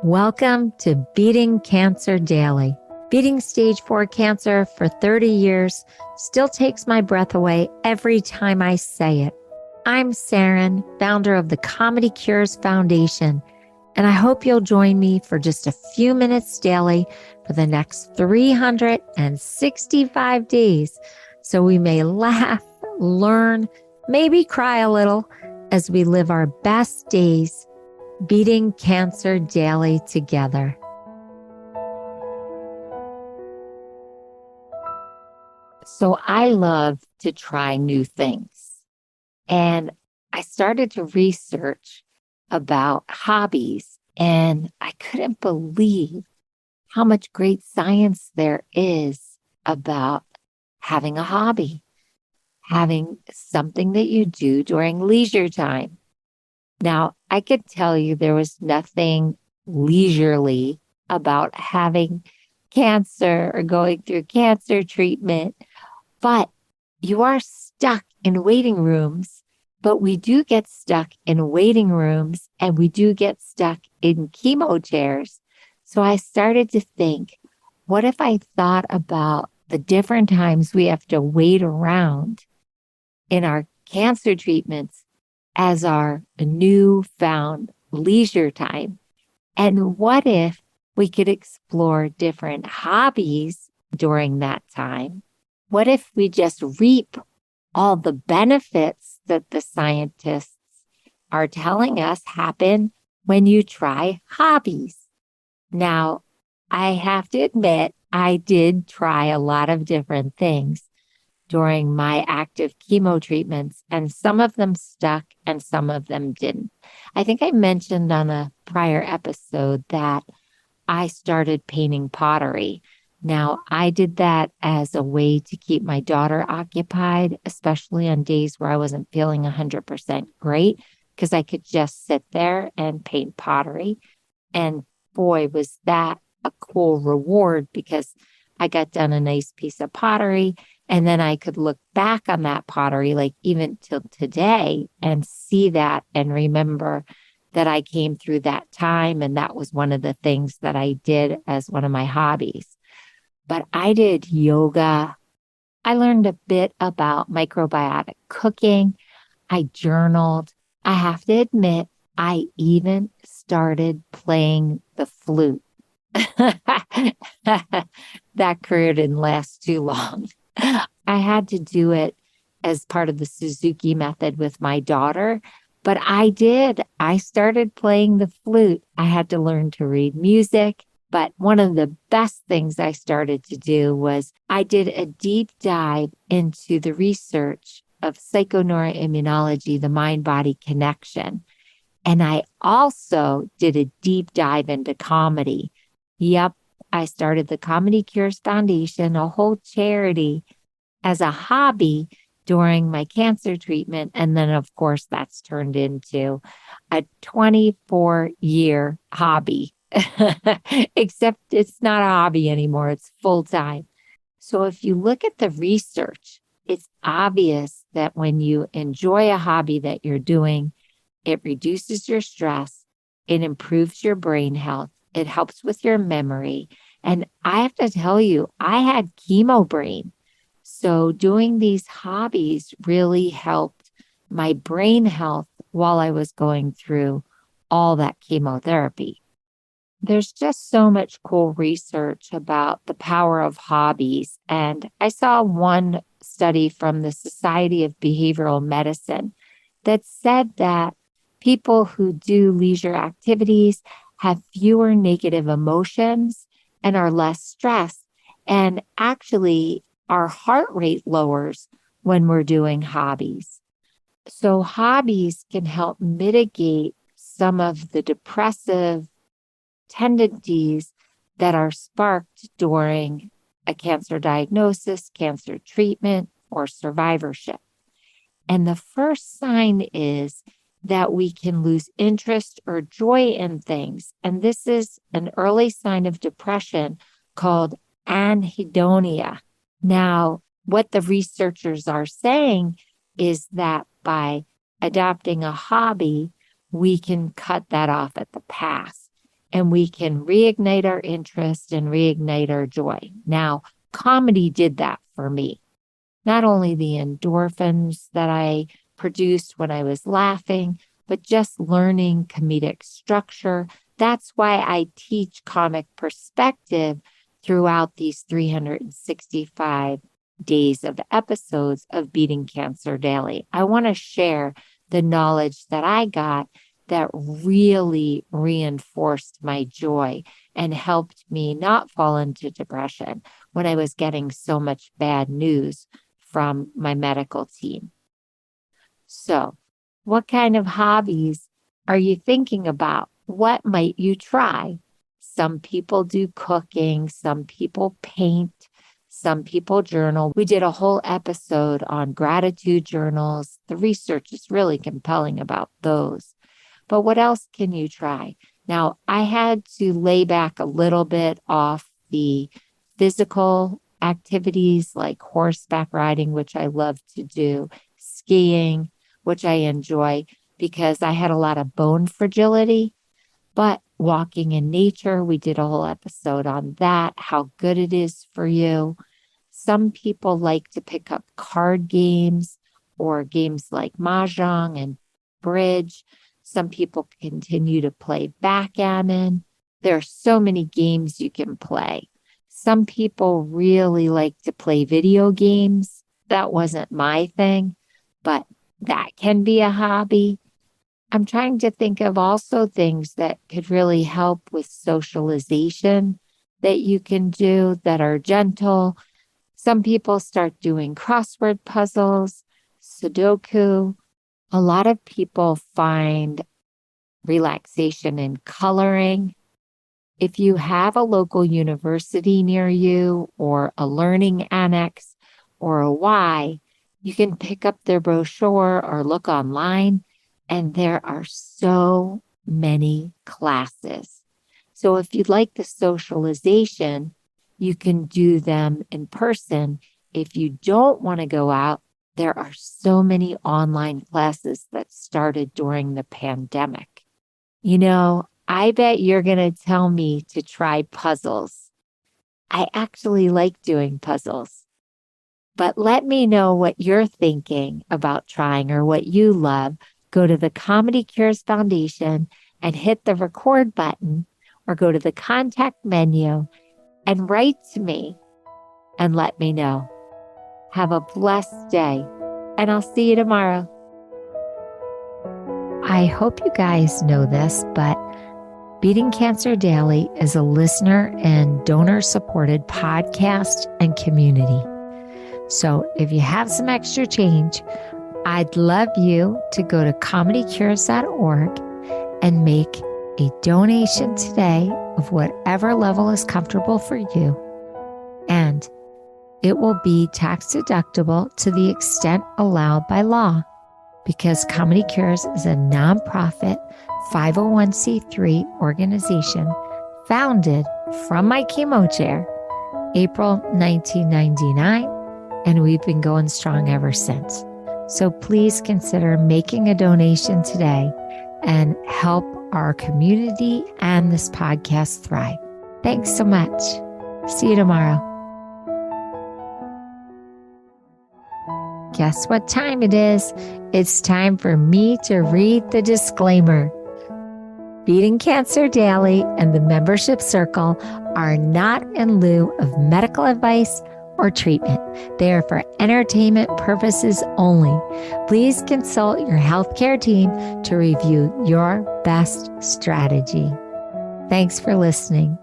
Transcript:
Welcome to Beating Cancer Daily. Beating stage 4 cancer for 30 years still takes my breath away every time I say it. I'm Saranne, founder of the Comedy Cures Foundation, and I hope you'll join me for just a few minutes daily for the next 365 days so we may laugh, learn, maybe cry a little as we live our best days beating cancer daily together. So I love to try new things. And I started to research about hobbies, and I couldn't believe how much great science there is about having a hobby, having something that you do during leisure time. Now, I could tell you there was nothing leisurely about having cancer or going through cancer treatment, but you are stuck in waiting rooms. But we do get stuck in waiting rooms and we do get stuck in chemo chairs. So I started to think, what if I thought about the different times we have to wait around in our cancer treatments as our newfound leisure time? And what if we could explore different hobbies during that time? What if we just reap all the benefits that the scientists are telling us happen when you try hobbies? Now, I have to admit, I did try a lot of different things during my active chemo treatments, and some of them stuck and some of them didn't. I think I mentioned on a prior episode that I started painting pottery. Now, I did that as a way to keep my daughter occupied, especially on days where I wasn't feeling 100% great, because I could just sit there and paint pottery. And boy, was that a cool reward, because I got done a nice piece of pottery. And then I could look back on that pottery, like even till today, and see that and remember that I came through that time. And that was one of the things that I did as one of my hobbies. But I did yoga. I learned a bit about microbiotic cooking. I journaled. I have to admit, I even started playing the flute. That career didn't last too long. I had to do it as part of the Suzuki method with my daughter, but I did. I started playing the flute. I had to learn to read music, but one of the best things I started to do was I did a deep dive into the research of psychoneuroimmunology, the mind-body connection. And I also did a deep dive into comedy. Yep, I started the Comedy Cures Foundation, a whole charity, as a hobby during my cancer treatment. And then, of course, that's turned into a 24-year hobby, except it's not a hobby anymore. It's full time. So if you look at the research, it's obvious that when you enjoy a hobby that you're doing, it reduces your stress, it improves your brain health, it helps with your memory. And I have to tell you, I had chemo brain. So doing these hobbies really helped my brain health while I was going through all that chemotherapy. There's just so much cool research about the power of hobbies. And I saw one study from the Society of Behavioral Medicine that said that people who do leisure activities have fewer negative emotions and are less stressed. And actually, our heart rate lowers when we're doing hobbies. So hobbies can help mitigate some of the depressive tendencies that are sparked during a cancer diagnosis, cancer treatment, or survivorship. And the first sign is that we can lose interest or joy in things. And this is an early sign of depression called anhedonia. Now, what the researchers are saying is that by adopting a hobby, we can cut that off at the pass. and we can reignite our interest and reignite our joy. Now, comedy did that for me. Not only the endorphins that I produced when I was laughing, but just learning comedic structure. That's why I teach comic perspective throughout these 365 days of episodes of Beating Cancer Daily. I want to share the knowledge that I got that really reinforced my joy and helped me not fall into depression when I was getting so much bad news from my medical team. So, what kind of hobbies are you thinking about? What might you try? Some people do cooking, some people paint, some people journal. We did a whole episode on gratitude journals. The research is really compelling about those. But what else can you try? Now, I had to lay back a little bit off the physical activities like horseback riding, which I love to do, skiing, which I enjoy because I had a lot of bone fragility. But walking in nature, we did a whole episode on that, how good it is for you. Some people like to pick up card games or games like mahjong and bridge. Some people continue to play backgammon. There are so many games you can play. Some people really like to play video games. That wasn't my thing, but that can be a hobby. I'm trying to think of also things that could really help with socialization that you can do that are gentle. Some people start doing crossword puzzles, Sudoku. A lot of people find relaxation in coloring. If you have a local university near you or a learning annex or a Y, you can pick up their brochure or look online, and there are so many classes. So if you'd like the socialization, you can do them in person. If you don't want to go out, there are so many online classes that started during the pandemic. You know, I bet you're going to tell me to try puzzles. I actually like doing puzzles. But let me know what you're thinking about trying or what you love. Go to the Comedy Cures Foundation and hit the record button, or go to the contact menu and write to me and let me know. Have a blessed day, and I'll see you tomorrow. I hope you guys know this, but Beating Cancer Daily is a listener and donor-supported podcast and community. So if you have some extra change, I'd love you to go to comedycures.org and make a donation today of whatever level is comfortable for you. And it will be tax deductible to the extent allowed by law, because Comedy Cures is a nonprofit 501c3 organization founded from my chemo chair, April 1999, and we've been going strong ever since. So please consider making a donation today and help our community and this podcast thrive. Thanks so much. See you tomorrow. Guess what time it is? It's time for me to read the disclaimer. Beating Cancer Daily and the membership circle are not in lieu of medical advice or treatment. They are for entertainment purposes only. Please consult your healthcare team to review your best strategy. Thanks for listening.